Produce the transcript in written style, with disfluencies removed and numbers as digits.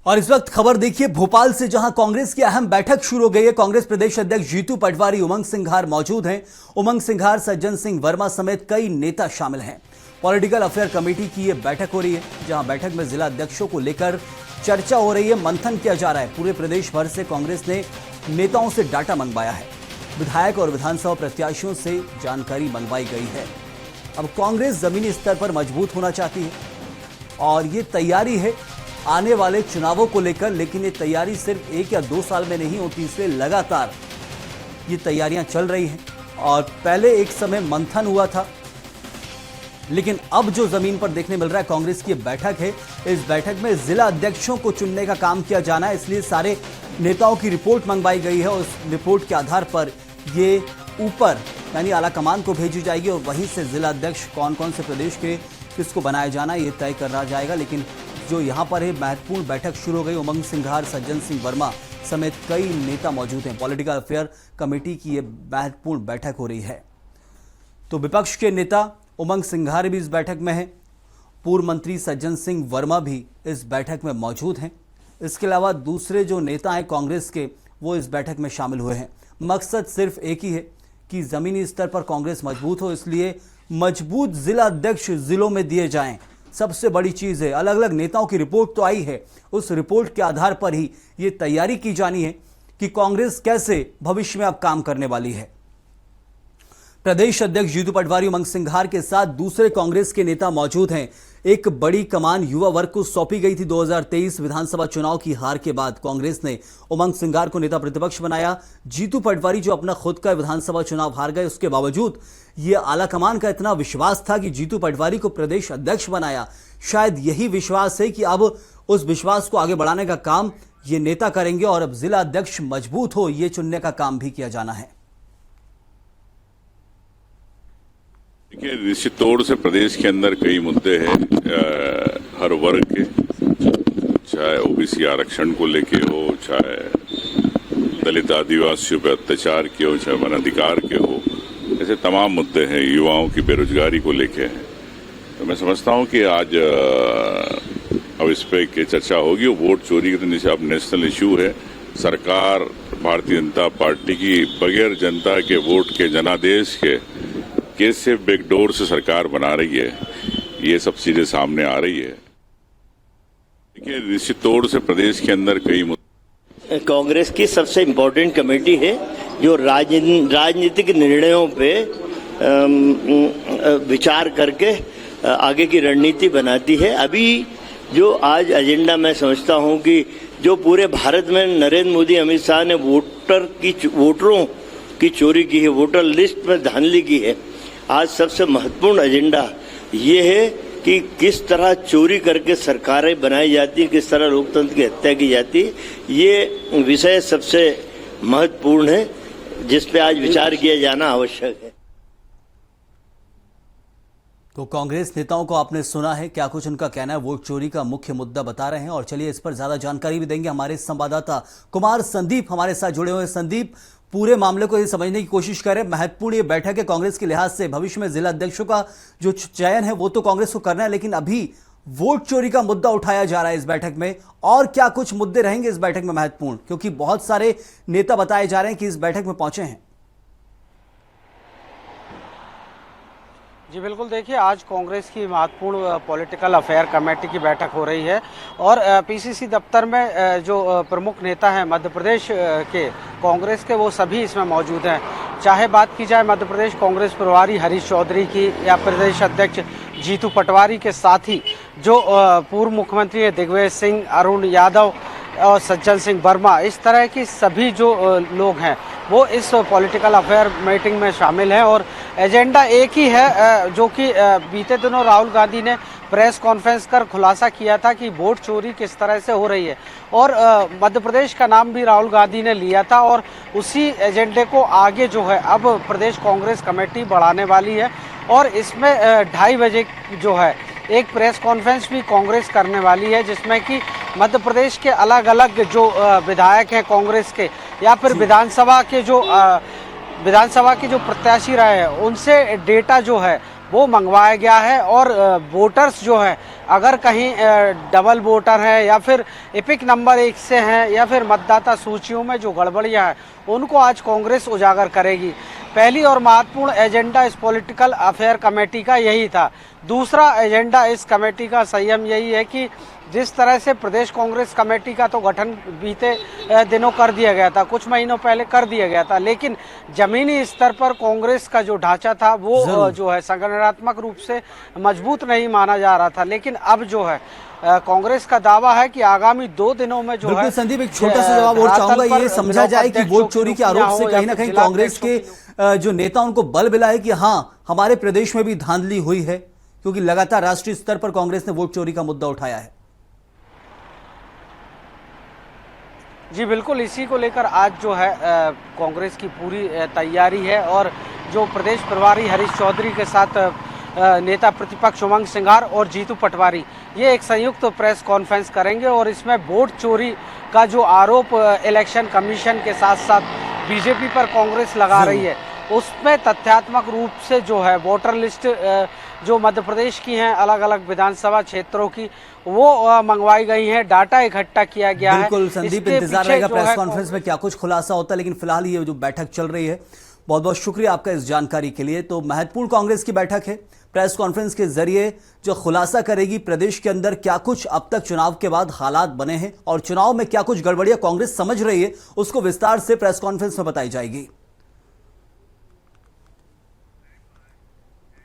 और इस वक्त खबर देखिए भोपाल से, जहां कांग्रेस की अहम बैठक शुरू हो गई है। कांग्रेस प्रदेश अध्यक्ष जीतू पटवारी, उमंग सिंघार मौजूद हैं। उमंग सिंघार, सज्जन सिंह वर्मा समेत कई नेता शामिल हैं। पॉलिटिकल अफेयर कमेटी की यह बैठक हो रही है, जहां बैठक में जिला अध्यक्षों को लेकर चर्चा हो रही है, मंथन किया जा रहा है। पूरे प्रदेश भर से कांग्रेस ने नेताओं से डाटा मंगवाया है, विधायक और विधानसभा प्रत्याशियों से जानकारी मंगवाई गई है। अब कांग्रेस जमीनी स्तर पर मजबूत होना चाहती है और ये तैयारी है आने वाले चुनावों को लेकर। लेकिन ये तैयारी सिर्फ 1 या 2 साल में नहीं होती, इसलिए लगातार ये तैयारियां चल रही हैं। और पहले एक समय मंथन हुआ था, लेकिन अब जो जमीन पर देखने मिल रहा है, कांग्रेस की बैठक है। इस बैठक में जिला अध्यक्षों को चुनने का काम किया जाना है, इसलिए सारे नेताओं की रिपोर्ट मंगवाई गई है और उस रिपोर्ट के आधार पर ये ऊपर यानी आला कमान को भेजी जाएगी और वहीं से जिला अध्यक्ष कौन कौन से प्रदेश के किसको बनाया जाना है ये तय करा जाएगा। लेकिन जो यहाँ पर है, महत्वपूर्ण बैठक शुरू हो गई। उमंग सिंघार, सज्जन सिंह वर्मा समेत कई नेता मौजूद हैं। पॉलिटिकल अफेयर कमेटी की ये महत्वपूर्ण बैठक हो रही है। तो विपक्ष के नेता उमंग सिंघार भी इस बैठक में हैं। पूर्व मंत्री सज्जन सिंह वर्मा भी इस बैठक में मौजूद हैं। इसके अलावा दूसरे जो नेता हैं कांग्रेस के, वो इस बैठक में शामिल हुए हैं। मकसद सिर्फ एक ही है कि जमीनी स्तर पर कांग्रेस मजबूत हो, इसलिए मजबूत जिला अध्यक्ष जिलों में दिए जाएं। सबसे बड़ी चीज है, अलग अलग नेताओं की रिपोर्ट तो आई है, उस रिपोर्ट के आधार पर ही ये तैयारी की जानी है कि कांग्रेस कैसे भविष्य में अब काम करने वाली है। प्रदेश अध्यक्ष जीतू पटवारी, उमंग सिंघार के साथ दूसरे कांग्रेस के नेता मौजूद हैं। एक बड़ी कमान युवा वर्ग को सौंपी गई थी। 2023 विधानसभा चुनाव की हार के बाद कांग्रेस ने उमंग सिंघार को नेता प्रतिपक्ष बनाया। जीतू पटवारी जो अपना खुद का विधानसभा चुनाव हार गए, उसके बावजूद ये आला कमान का इतना विश्वास था कि जीतू पटवारी को प्रदेश अध्यक्ष बनाया। शायद यही विश्वास है कि अब उस विश्वास को आगे बढ़ाने का काम ये नेता करेंगे और अब जिला अध्यक्ष मजबूत हो, ये चुनने का काम भी किया जाना है। देखिए, निश्चित तौर से प्रदेश के अंदर कई मुद्दे हैं हर वर्ग के, चाहे ओबीसी आरक्षण को लेके हो, चाहे दलित आदिवासियों पर अत्याचार के हो, चाहे वन अधिकार के हो, ऐसे तमाम मुद्दे हैं। युवाओं की बेरोजगारी को लेके हैं। तो मैं समझता हूं कि आज अब इस पे की चर्चा होगी। वोट चोरी के तो जैसे अब नेशनल इश्यू है। सरकार भारतीय जनता पार्टी की बगैर जनता के वोट के, जनादेश के कैसे बैकडोर से सरकार बना रही है, ये सब चीजें सामने आ रही है। देखिए, निश्चित तौर से प्रदेश के अंदर कई कांग्रेस की सबसे इम्पोर्टेंट कमेटी है जो राजनीतिक निर्णयों पे विचार करके आगे की रणनीति बनाती है। अभी जो आज एजेंडा मैं समझता हूं कि जो पूरे भारत में नरेंद्र मोदी, अमित शाह ने वोटरों की चोरी की है, वोटर लिस्ट में धांधली की है, आज सबसे महत्वपूर्ण एजेंडा ये है कि किस तरह चोरी करके सरकारें बनाई जाती है, किस तरह लोकतंत्र की हत्या की जाती है। ये विषय सबसे महत्वपूर्ण है, जिस पे आज विचार किया जाना आवश्यक है। तो कांग्रेस नेताओं को आपने सुना है, क्या कुछ उनका कहना है। वोट चोरी का मुख्य मुद्दा बता रहे हैं और चलिए इस पर ज्यादा जानकारी भी देंगे हमारे संवाददाता कुमार संदीप हमारे साथ जुड़े हुए हैं। संदीप, पूरे मामले को ये समझने की कोशिश करें। महत्वपूर्ण ये बैठक है कांग्रेस के लिहाज से। भविष्य में जिला अध्यक्षों का जो चयन है वो तो कांग्रेस को करना है, लेकिन अभी वोट चोरी का मुद्दा उठाया जा रहा है इस बैठक में। और क्या कुछ मुद्दे रहेंगे इस बैठक में महत्वपूर्ण, क्योंकि बहुत सारे नेता बताए जा रहे हैं कि इस बैठक में पहुंचे हैं। जी बिल्कुल, देखिए आज कांग्रेस की महत्वपूर्ण पॉलिटिकल अफेयर कमेटी की बैठक हो रही है और पीसीसी दफ्तर में जो प्रमुख नेता हैं मध्य प्रदेश के कांग्रेस के, वो सभी इसमें मौजूद हैं। चाहे बात की जाए मध्य प्रदेश कांग्रेस प्रभारी हरीश चौधरी की या प्रदेश अध्यक्ष जीतू पटवारी के, साथ ही जो पूर्व मुख्यमंत्री हैं दिग्विजय सिंह, अरुण यादव और सज्जन सिंह वर्मा, इस तरह की सभी जो लोग हैं वो इस पॉलिटिकल अफेयर मीटिंग में शामिल हैं। और एजेंडा एक ही है, जो कि बीते दिनों राहुल गांधी ने प्रेस कॉन्फ्रेंस कर खुलासा किया था कि वोट चोरी किस तरह से हो रही है और मध्य प्रदेश का नाम भी राहुल गांधी ने लिया था। और उसी एजेंडे को आगे जो है अब प्रदेश कांग्रेस कमेटी बढ़ाने वाली है और इसमें 2:30 बजे जो है एक प्रेस कॉन्फ्रेंस भी कांग्रेस करने वाली है, जिसमें कि मध्य प्रदेश के अलग अलग जो विधायक हैं कांग्रेस के या फिर विधानसभा के जो प्रत्याशी रहे हैं उनसे डेटा जो है वो मंगवाया गया है और वोटर्स जो है अगर कहीं डबल वोटर है या फिर एपिक नंबर 1 से हैं या फिर मतदाता सूचियों में जो गड़बड़ियां हैं उनको आज कांग्रेस उजागर करेगी। पहली और महत्वपूर्ण एजेंडा इस पॉलिटिकल अफेयर कमेटी का यही था। दूसरा एजेंडा इस कमेटी का संयम यही है कि जिस तरह से प्रदेश कांग्रेस कमेटी का तो गठन बीते दिनों कर दिया गया था, कुछ महीनों पहले कर दिया गया था, लेकिन जमीनी स्तर पर कांग्रेस का जो ढांचा था वो जो है संगठनात्मक रूप से मजबूत नहीं माना जा रहा था। लेकिन अब जो है कांग्रेस का दावा है कि आगामी 2 दिनों में जो है संदीप एक छोटा सा जवाब और चाहूंगा, ये समझा जाए कि वोट चोरी के आरोप से कहीं ना कहीं कांग्रेस के जो नेता उनको बल मिला है कि हाँ हमारे प्रदेश में भी धांधली हुई है, क्योंकि लगातार राष्ट्रीय स्तर पर कांग्रेस ने वोट चोरी का मुद्दा उठाया है। जी बिल्कुल, इसी को लेकर आज जो है कांग्रेस की पूरी तैयारी है और जो प्रदेश प्रभारी हरीश चौधरी के साथ नेता प्रतिपक्ष उमंग सिंघार और जीतू पटवारी ये एक संयुक्त प्रेस कॉन्फ्रेंस करेंगे और इसमें वोट चोरी का जो आरोप इलेक्शन कमीशन के साथ साथ बीजेपी पर कांग्रेस लगा रही है उसमें तथ्यात्मक रूप से जो है वोटर लिस्ट जो मध्य प्रदेश की हैं अलग अलग विधानसभा क्षेत्रों की वो मंगवाई गई है, डाटा इकट्ठा किया गया है। बिल्कुल संदीप, इंतजार रहेगा प्रेस कॉन्फ्रेंस में क्या कुछ खुलासा होता है, लेकिन फिलहाल ये जो बैठक चल रही है, बहुत बहुत शुक्रिया आपका इस जानकारी के लिए। तो महत्वपूर्ण कांग्रेस की बैठक है, प्रेस कॉन्फ्रेंस के जरिए जो खुलासा करेगी प्रदेश के अंदर क्या कुछ अब तक चुनाव के बाद हालात बने हैं और चुनाव में क्या कुछ गड़बड़ियां कांग्रेस समझ रही है, उसको विस्तार से प्रेस कॉन्फ्रेंस में बताई जाएगी।